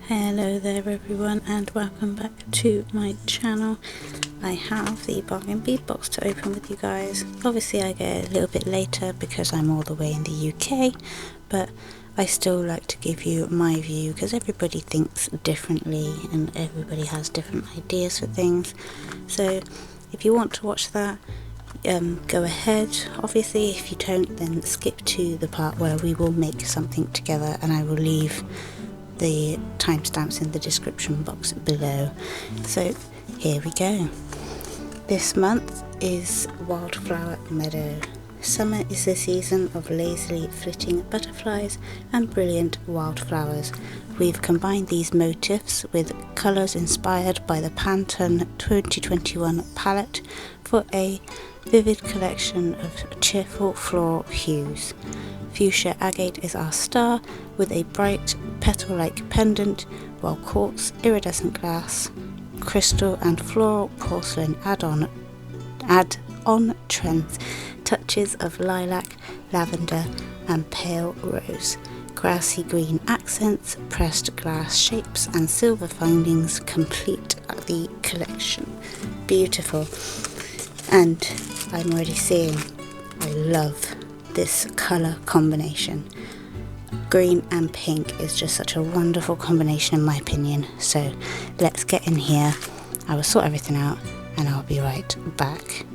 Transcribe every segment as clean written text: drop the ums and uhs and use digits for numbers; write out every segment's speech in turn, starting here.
Hello there everyone and welcome back to my channel. I have the Bargain Bead Box to open with you guys. Obviously I get a little bit later because I'm all the way in the UK, but I still like to give you my view because everybody thinks differently and everybody has different ideas for things. So if you want to watch that, go ahead. Obviously if you don't, then skip to the part where we will make something together, and I will leave the timestamps in the description box below. So here we go. This month is Wildflower Meadow. Summer is the season of lazily flitting butterflies and brilliant wildflowers. We've combined these motifs with colours inspired by the Pantone 2021 palette for a vivid collection of cheerful floral hues. Fuchsia agate is our star, with a bright petal-like pendant, while quartz, iridescent glass, crystal and floral porcelain add on trends touches of lilac, lavender and pale rose. Grassy green accents, pressed glass shapes and silver findings complete the collection. Beautiful. And I'm already seeing I love this colour combination. Green and pink is just such a wonderful combination in my opinion. So let's get in here. I will sort everything out and I'll be right back.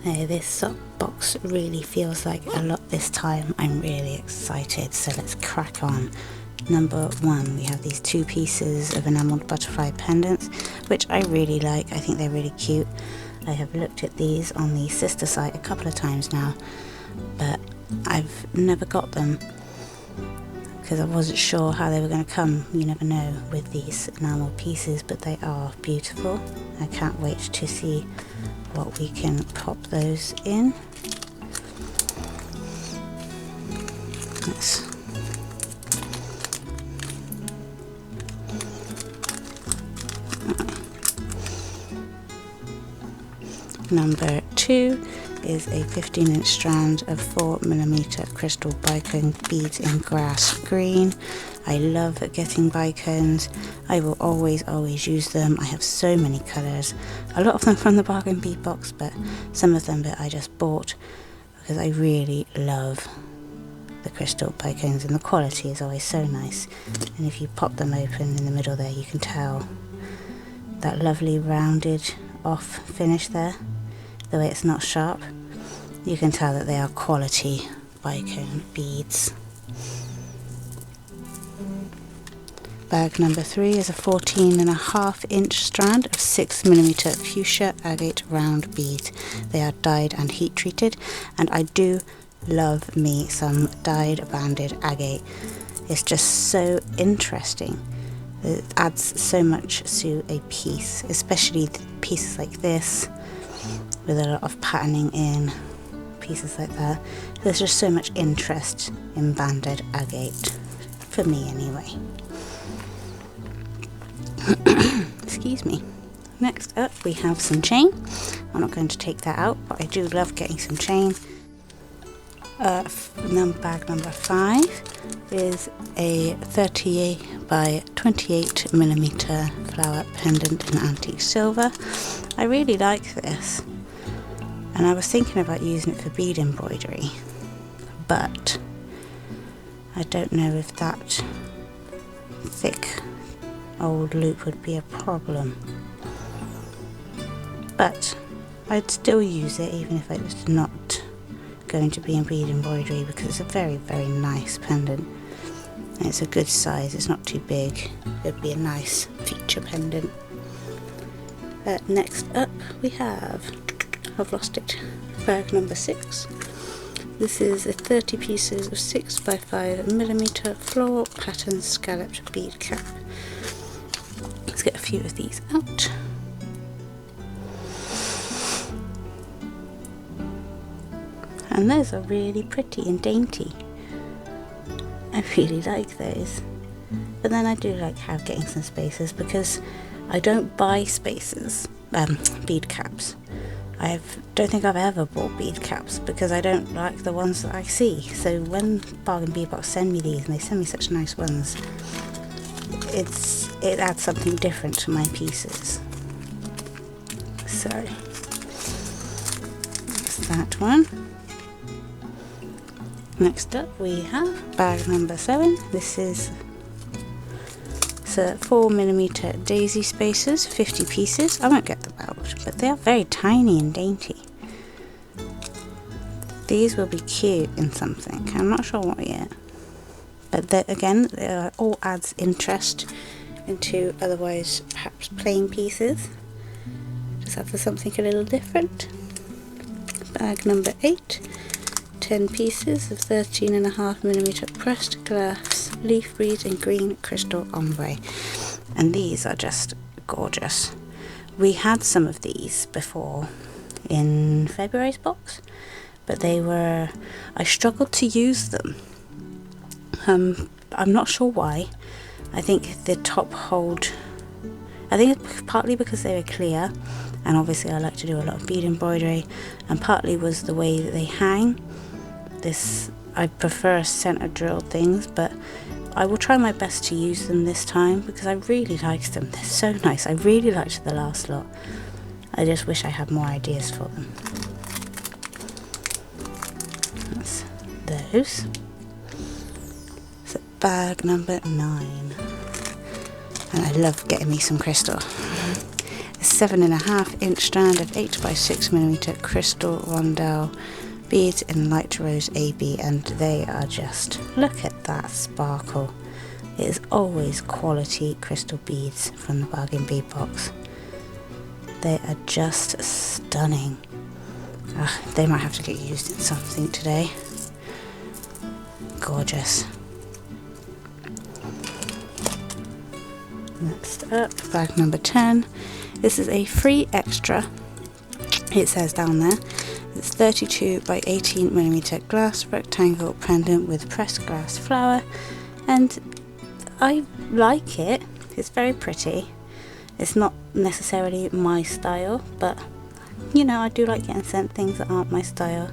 This sock box really feels like a lot this time. I'm really excited, so let's crack on. Number one, we have these two pieces of enamelled butterfly pendants, which I really like. I think they're really cute. I have looked at these on the sister site a couple of times now, but I've never got them because I wasn't sure how they were going to come. You never know with these enamel pieces, but they are beautiful. I can't wait to see what we can pop those in. Let's Number two is a 15-inch strand of 4mm crystal bicone beads in grass green. I love getting bicones. I will always use them. I have so many colours. A lot of them from the Bargain Bead Box, but some of them that I just bought because I really love the crystal bicones and the quality is always so nice. And if you pop them open in the middle there, you can tell that lovely rounded off finish there. The way it's not sharp, you can tell that they are quality bicone beads. Bag number three is a 14.5-inch strand of 6mm fuchsia agate round beads. They are dyed and heat treated, and I do love me some dyed banded agate. It's just so interesting. It adds so much to a piece, especially pieces like this with a lot of patterning in, pieces like that. There's just so much interest in banded agate, for me anyway. Excuse me. Next up we have some chain. I'm not going to take that out, but I do love getting some chain. Bag number five is a 38 by 28mm flower pendant in antique silver. I really like this, and I was thinking about using it for bead embroidery, but I don't know if that thick old loop would be a problem. But I'd still use it even if it was not going to be in bead embroidery, because it's a very nice pendant. And it's a good size, it's not too big. It would be a nice feature pendant. Next up we have, I've lost it, bag number six. This is a 30 pieces of 6x5mm floral pattern scalloped bead cap. Let's get a few of these out. And those are really pretty and dainty. I really like those. But then I do like getting some spacers, because I don't buy spacers, bead caps. I don't think I've ever bought bead caps because I don't like the ones that I see. So when Bargain Bead Box send me these, and they send me such nice ones, it adds something different to my pieces. So that's that one. Next up we have bag number 7. This is 4mm daisy spacers, 50 pieces. I won't get them out, but they are very tiny and dainty. These will be cute in something. I'm not sure what yet. But again, all adds interest into otherwise perhaps plain pieces. Just have for something a little different. Bag number 8. 10 pieces of 13.5mm pressed glass leaf beads in green crystal ombre, and these are just gorgeous. We had some of these before in February's box, but I struggled to use them. I'm not sure why. I think the top hold, I think it's partly because they were clear, and obviously I like to do a lot of bead embroidery, and partly was the way that they hang. I prefer center drilled things, but I will try my best to use them this time because I really liked them. They're so nice. I really liked the last lot. I just wish I had more ideas for them. That's those. So bag number 9. And I love getting me some crystal. A 7.5-inch strand of 8x6mm crystal rondelle beads in light rose AB, and they are just, look at that sparkle. It is always quality crystal beads from the Bargain Bead Box. They are just stunning. They might have to get used in something today. Gorgeous. Next up, bag number 10. This is a free extra. It says down there. It's 32x18mm glass rectangle pendant with pressed glass flower, and I like it. It's very pretty. It's not necessarily my style, but you know, I do like getting sent things that aren't my style.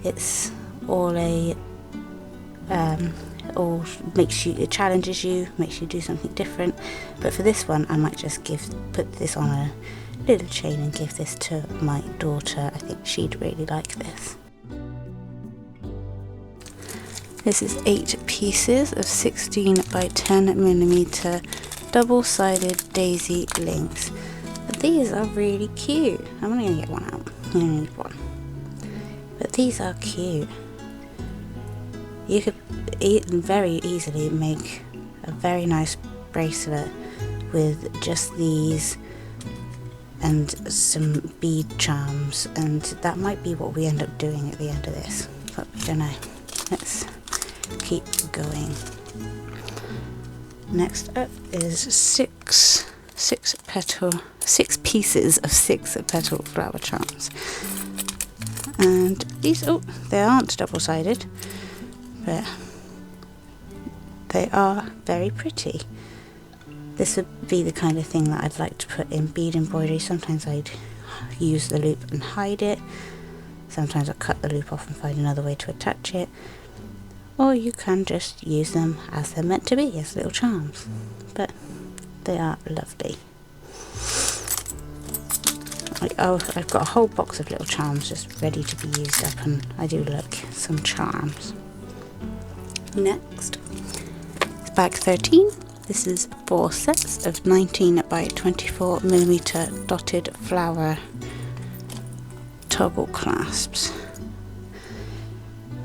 It's all it challenges you, makes you do something different. But for this one, I might just put this on a little chain and give this to my daughter. I think she'd really like this. This is 8 pieces of 16x10mm double-sided daisy links. But these are really cute. I'm only going to get one out. I only need one. But these are cute. You could very easily make a very nice bracelet with just these and some bead charms, and that might be what we end up doing at the end of this, but we don't know. Let's keep going. Next up is 6 pieces of 6 petal flower charms, and these, they aren't double-sided, but they are very pretty. This would be the kind of thing that I'd like to put in bead embroidery. Sometimes I'd use the loop and hide it. Sometimes I'll cut the loop off and find another way to attach it. Or you can just use them as they're meant to be, as little charms. But they are lovely. I've got a whole box of little charms just ready to be used up, and I do like some charms. Next, it's bag 13. This is 4 sets of 19x24mm dotted flower toggle clasps.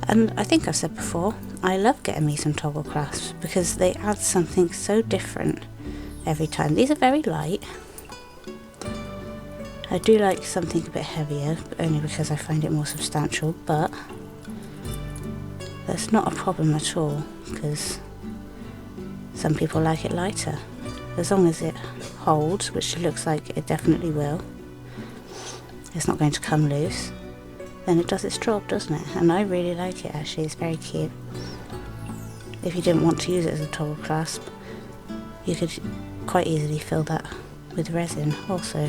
And I think I've said before, I love getting me some toggle clasps because they add something so different every time. These are very light. I do like something a bit heavier, only because I find it more substantial, but that's not a problem at all, because some people like it lighter. As long as it holds, which it looks like it definitely will, it's not going to come loose, then it does its job, doesn't it? And I really like it, actually. It's very cute. If you didn't want to use it as a toggle clasp, you could quite easily fill that with resin also.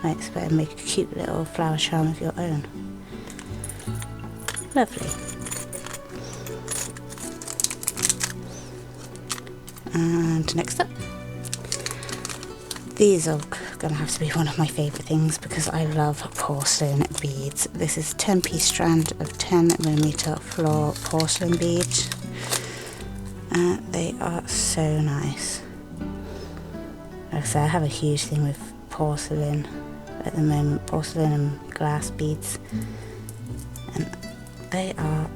I expect to make a cute little flower charm of your own. Lovely. And next up, these are going to have to be one of my favourite things because I love porcelain beads. This is 10-piece strand of 10mm floor porcelain beads. They are so nice. Like I say, I have a huge thing with porcelain at the moment, porcelain and glass beads, and they are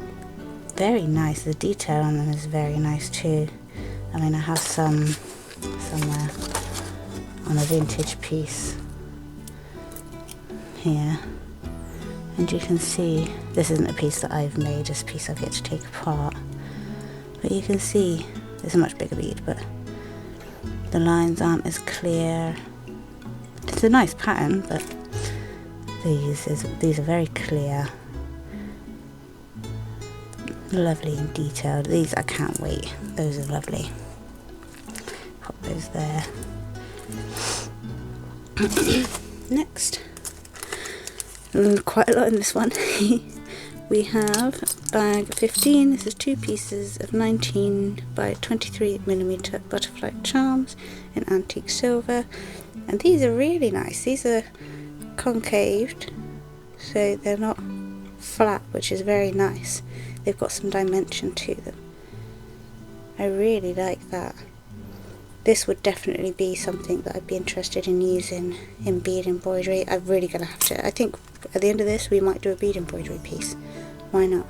very nice. The detail on them is very nice too. I mean, I have some somewhere on a vintage piece here, and you can see this isn't a piece that I've made, it's a piece I've yet to take apart, but you can see it's a much bigger bead, but the lines aren't as clear. It's a nice pattern, but these are very clear, lovely and detailed. These I can't wait, those are lovely. Pop those there. Next, and quite a lot in this one, we have bag 15. This is 2 pieces of 19 by 23mm butterfly charms in antique silver, and these are really nice. These are concaved, so they're not flat, which is very nice. They've got some dimension to them. I really like that. This would definitely be something that I'd be interested in using in bead embroidery. I'm really going to have to, I think at the end of this we might do a bead embroidery piece. Why not?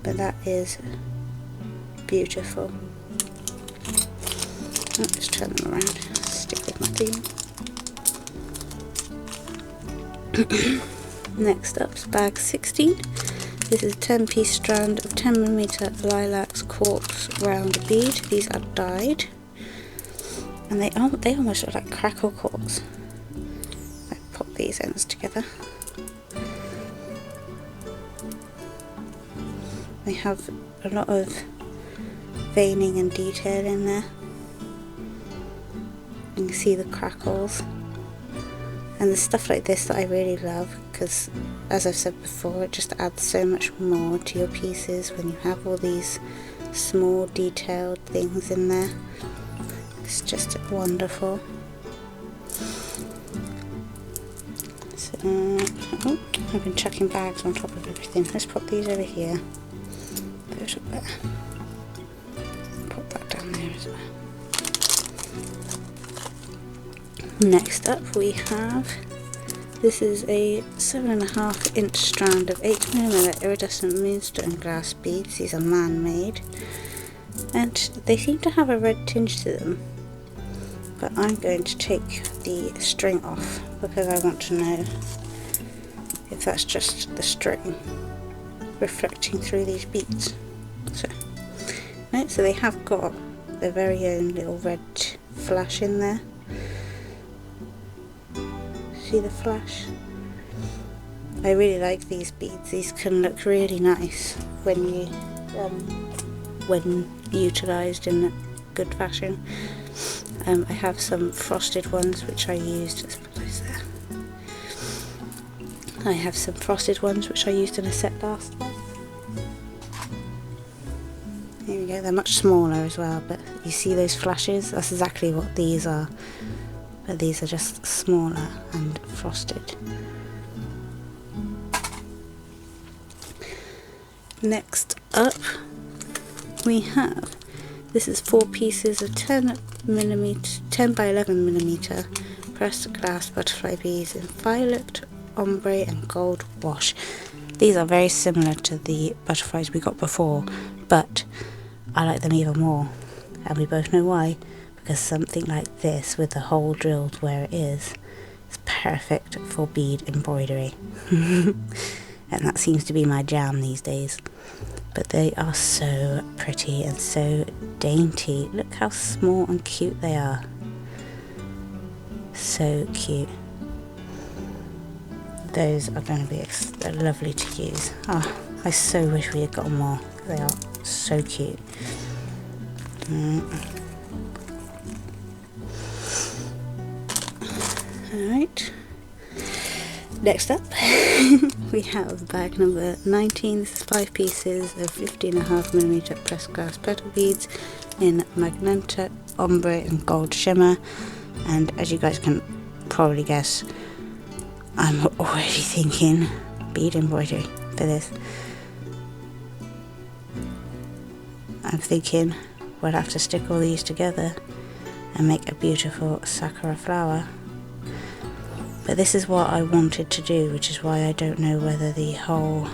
But that is beautiful. Let's turn them around, stick with my theme. Next up is bag 16. This is a 10-piece strand of 10mm lilacs quartz round bead. These are dyed, and they almost look like crackle quartz. I pop these ends together. They have a lot of veining and detail in there. You can see the crackles. And there's stuff like this that I really love because, as I've said before, it just adds so much more to your pieces when you have all these small detailed things in there. It's just wonderful. So, oh, I've been chucking bags on top of everything. Let's pop these over here. Those up there. Pop that down there as well. Next up we have, this is a 7.5 inch strand of 8mm iridescent moonstone glass beads. These are man-made, and they seem to have a red tinge to them, but I'm going to take the string off because I want to know if that's just the string reflecting through these beads. So, right, so they have got their very own little red flash in there. See the flash? I really like these beads. These can look really nice when you when utilised in a good fashion. I have some frosted ones which I used. Let's put those there. I have some frosted ones which I used in a set last month. Here we go. They're much smaller as well, but you see those flashes? That's exactly what these are. But these are just smaller and frosted. Next up we have, this is 4 pieces of 10mm, 10 by 11mm pressed glass butterfly beads in violet, ombre and gold wash. These are very similar to the butterflies we got before, but I like them even more, and we both know why. Because something like this with the hole drilled where it is perfect for bead embroidery. And that seems to be my jam these days. But they are so pretty and so dainty. Look how small and cute they are. So cute. Those are going to be lovely to use. Oh, I so wish we had got more. They are so cute. Alright, next up we have bag number 19. This is 5 pieces of 15.5mm pressed glass petal beads in magenta, ombre and gold shimmer. And as you guys can probably guess, I'm already thinking bead embroidery for this. I'm thinking we'll have to stick all these together and make a beautiful sakura flower. But this is what I wanted to do, which is why I don't know whether the whole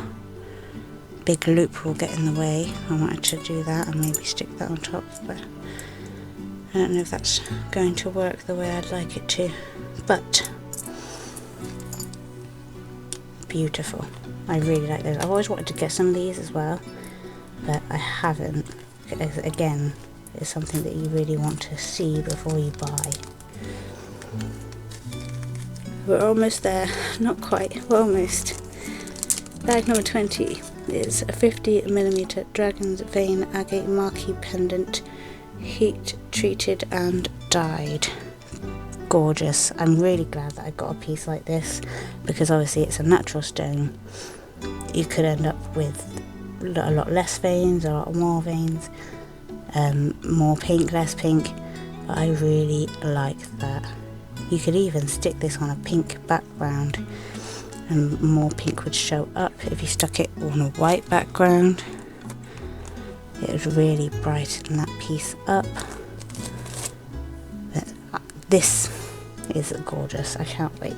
big loop will get in the way. I wanted to do that and maybe stick that on top, but I don't know if that's going to work the way I'd like it to. But beautiful. I really like those. I've always wanted to get some of these as well, but I haven't. Again, it's something that you really want to see before you buy. We're almost there. Not quite. We're almost. Bag number 20 is a 50mm dragon's vein agate marquee pendant, heat treated and dyed. Gorgeous. I'm really glad that I got a piece like this, because obviously it's a natural stone. You could end up with a lot less veins, a lot more veins, more pink, less pink, but I really like that. You could even stick this on a pink background and more pink would show up. If you stuck it on a white background, it would really brighten that piece up. But this is gorgeous. I can't wait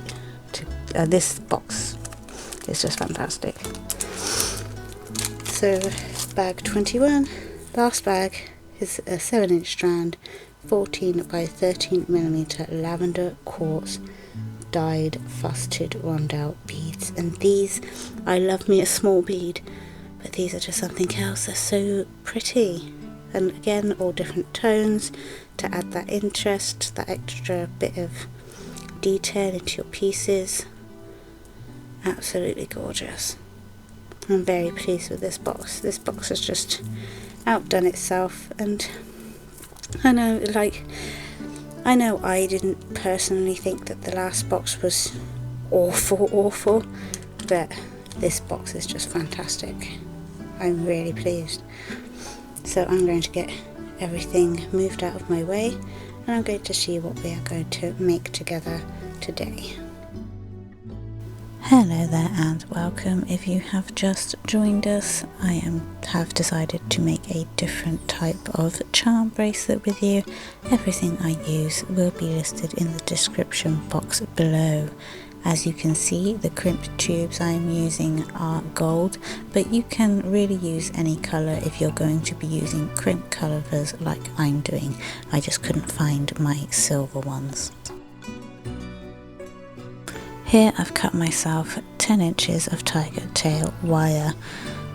to this box is just fantastic. So bag 21, last bag, is a 7-inch strand, 14 by 13mm lavender quartz dyed faceted rondelle beads. And these, I love me a small bead, but these are just something else. They're so pretty, and again all different tones to add that interest, that extra bit of detail into your pieces. Absolutely gorgeous. I'm very pleased with this box. This box has just outdone itself, and I know I didn't personally think that the last box was awful, but this box is just fantastic. I'm really pleased. So I'm going to get everything moved out of my way, and I'm going to see what we are going to make together today. Hello there and welcome. If you have just joined us, I have decided to make a different type of charm bracelet with you. Everything I use will be listed in the description box below. As you can see, the crimp tubes I am using are gold, but you can really use any colour if you're going to be using crimp colours like I'm doing. I just couldn't find my silver ones. Here I've cut myself 10 inches of tiger tail wire.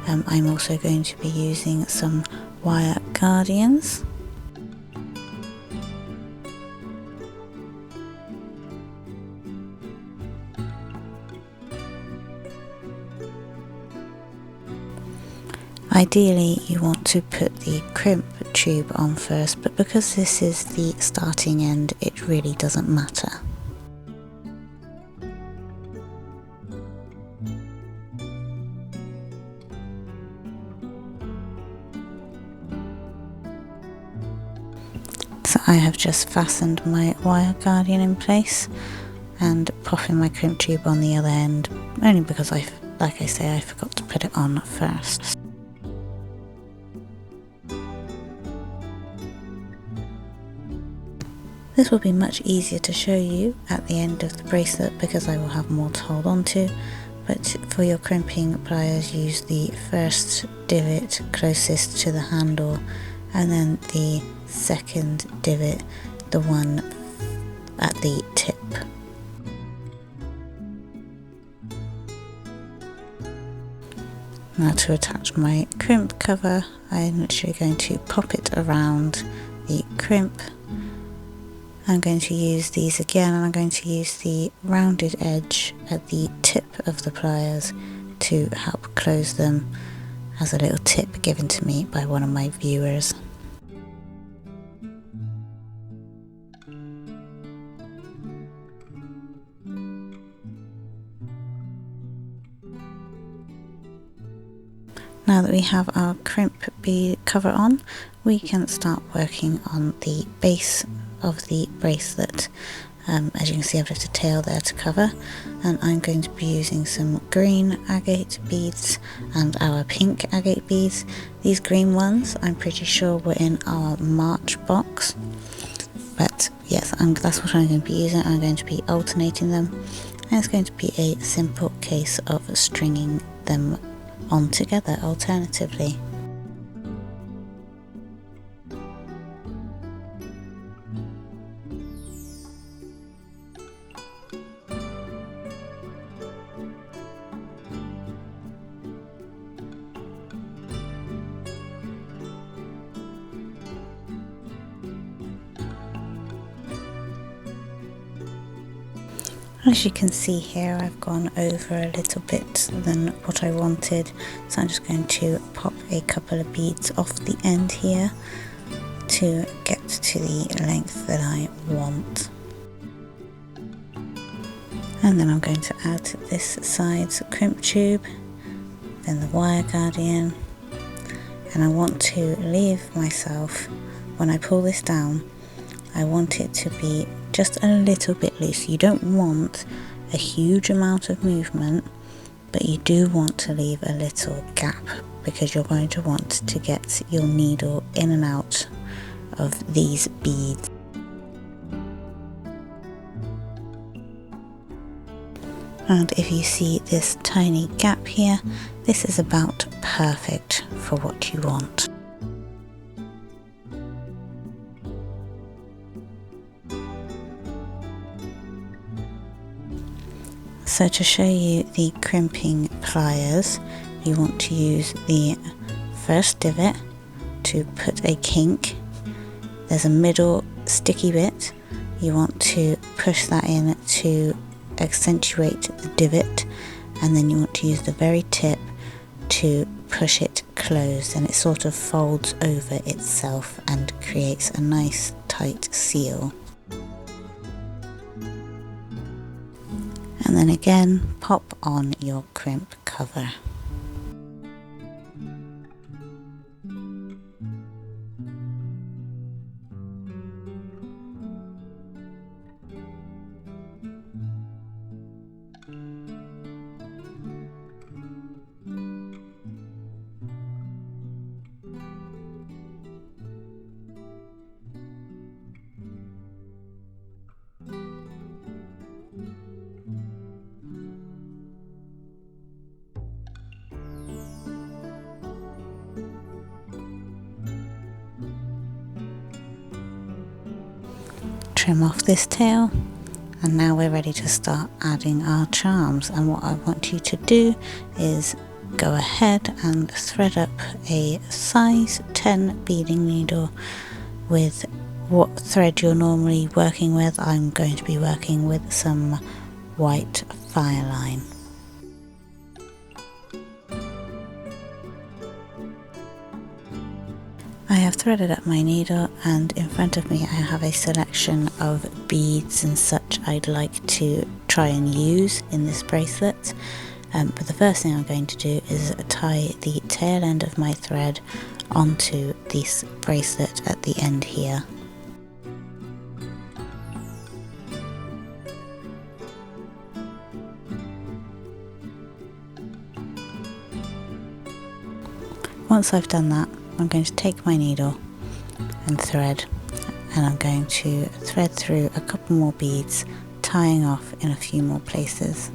I'm also going to be using some wire guardians. Ideally you want to put the crimp tube on first, but because this is the starting end, it really doesn't matter. So I have just fastened my wire guardian in place and popping my crimp tube on the other end, only because like I say, I forgot to put it on first. This will be much easier to show you at the end of the bracelet because I will have more to hold on to, but for your crimping pliers use the first divot closest to the handle and then the second divot, the one at the tip. Now to attach my crimp cover, I'm literally going to pop it around the crimp. I'm going to use these again, and I'm going to use the rounded edge at the tip of the pliers to help close them, as a little tip given to me by one of my viewers. Now that we have our crimp bead cover on, we can start working on the base of the bracelet. As you can see, I've left a tail there to cover, and I'm going to be using some green agate beads and our pink agate beads. These green ones I'm pretty sure were in our March box, but yes, that's what I'm going to be using. I'm going to be alternating them, and it's going to be a simple case of stringing them on together alternatively. As you can see here, I've gone over a little bit than what I wanted, so I'm just going to pop a couple of beads off the end here to get to the length that I want. And then I'm going to add this side's crimp tube, then the wire guardian, and I want to leave myself, when I pull this down, I want it to be just a little bit loose. You don't want a huge amount of movement, but you do want to leave a little gap, because you're going to want to get your needle in and out of these beads. And if you see this tiny gap here, this is about perfect for what you want. So to show you the crimping pliers, you want to use the first divot to put a kink. There's a middle sticky bit. You want to push that in to accentuate the divot, and then you want to use the very tip to push it closed, and it sort of folds over itself and creates a nice tight seal. And then again, pop on your crimp cover. Trim off this tail, and now we're ready to start adding our charms. And what I want you to do is go ahead and thread up a size 10 beading needle with what thread you're normally working with. I'm going to be working with some white Fireline. I have threaded up my needle, and in front of me I have a selection of beads and such I'd like to try and use in this bracelet. But the first thing I'm going to do is tie the tail end of my thread onto this bracelet at the end here. Once I've done that, I'm going to take my needle and thread, and I'm going to thread through a couple more beads, tying off in a few more places.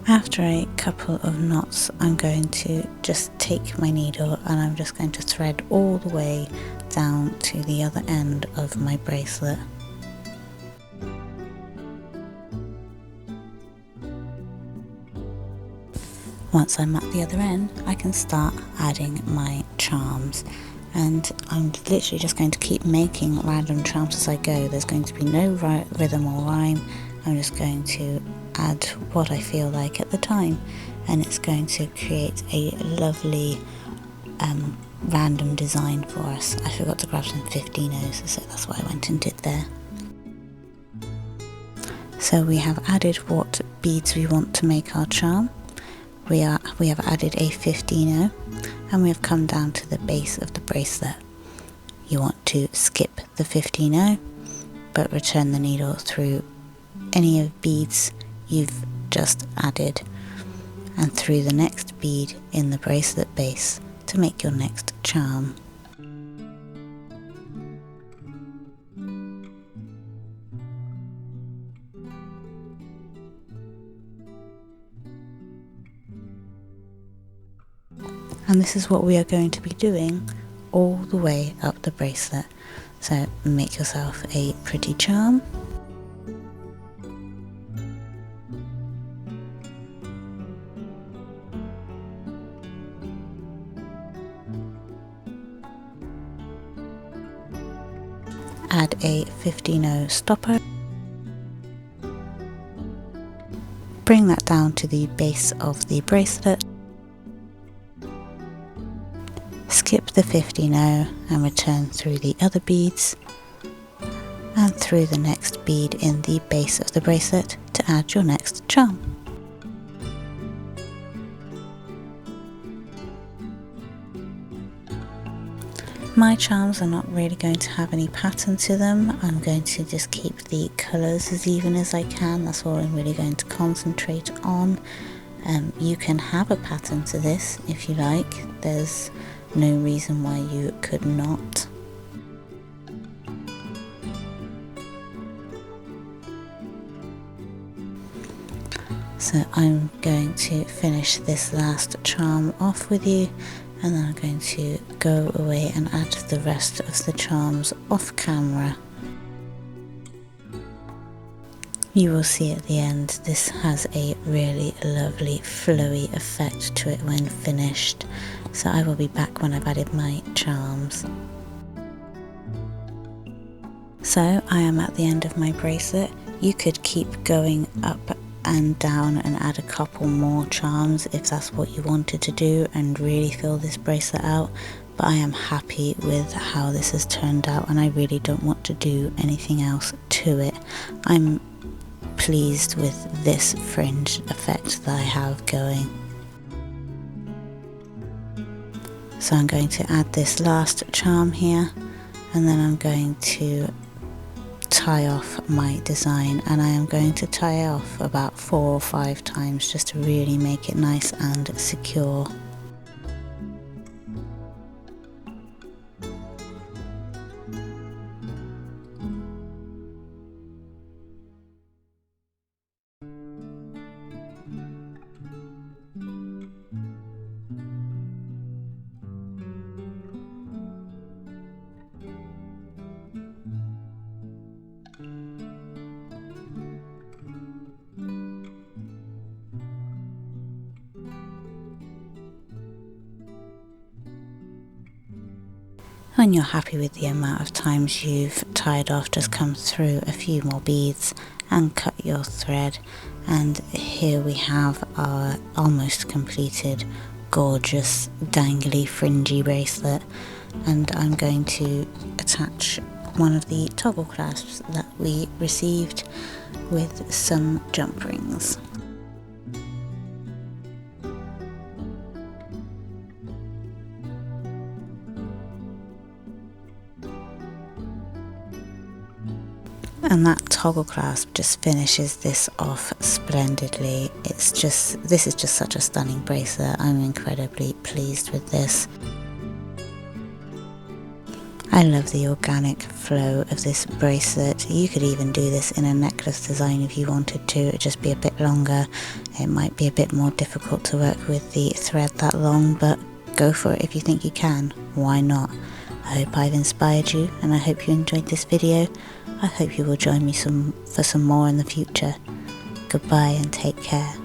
After a couple of knots, I'm going to just take my needle and I'm just going to thread all the way down to the other end of my bracelet. Once I'm at the other end, I can start adding my charms, and I'm literally just going to keep making random charms as I go. There's going to be no rhythm or rhyme. I'm just going to add what I feel like at the time, and it's going to create a lovely random design for us. I forgot to grab some 15s, so that's what I went and did there. So we have added what beads we want to make our charm. We have added a 15 and we have come down to the base of the bracelet. You want to skip the 15 but return the needle through any of beads you've just added and through the next bead in the bracelet base to make your next charm. And this is what we are going to be doing all the way up the bracelet. So make yourself a pretty charm. Add a 15 stopper. Bring that down to the base of the bracelet. Skip the 15 and return through the other beads and through the next bead in the base of the bracelet to add your next charm. My charms are not really going to have any pattern to them. I'm going to just keep the colours as even as I can. That's all I'm really going to concentrate on. You can have a pattern to this if you like. There's no reason why you could not. So I'm going to finish this last charm off with you, and then I'm going to go away and add the rest of the charms off camera. You will see at the end this has a really lovely flowy effect to it when finished. So I will be back when I've added my charms. So I am at the end of my bracelet. You could keep going up and down and add a couple more charms if that's what you wanted to do and really fill this bracelet out, but I am happy with how this has turned out and I really don't want to do anything else to it. I'm pleased with this fringe effect that I have going. So I'm going to add this last charm here, and then I'm going to tie off my design, and I am going to tie off about 4 or 5 times just to really make it nice and secure. When you're happy with the amount of times you've tied off, just come through a few more beads and cut your thread, and here we have our almost completed gorgeous dangly fringy bracelet. And I'm going to attach one of the toggle clasps that we received with some jump rings. And that toggle clasp just finishes this off splendidly. This is just such a stunning bracelet. I'm incredibly pleased with this. I love the organic flow of this bracelet. You could even do this in a necklace design if you wanted to. It'd just be a bit longer. It might be a bit more difficult to work with the thread that long, but go for it if you think you can. Why not? I hope I've inspired you, and I hope you enjoyed this video. I hope you will join me for some more in the future. Goodbye and take care.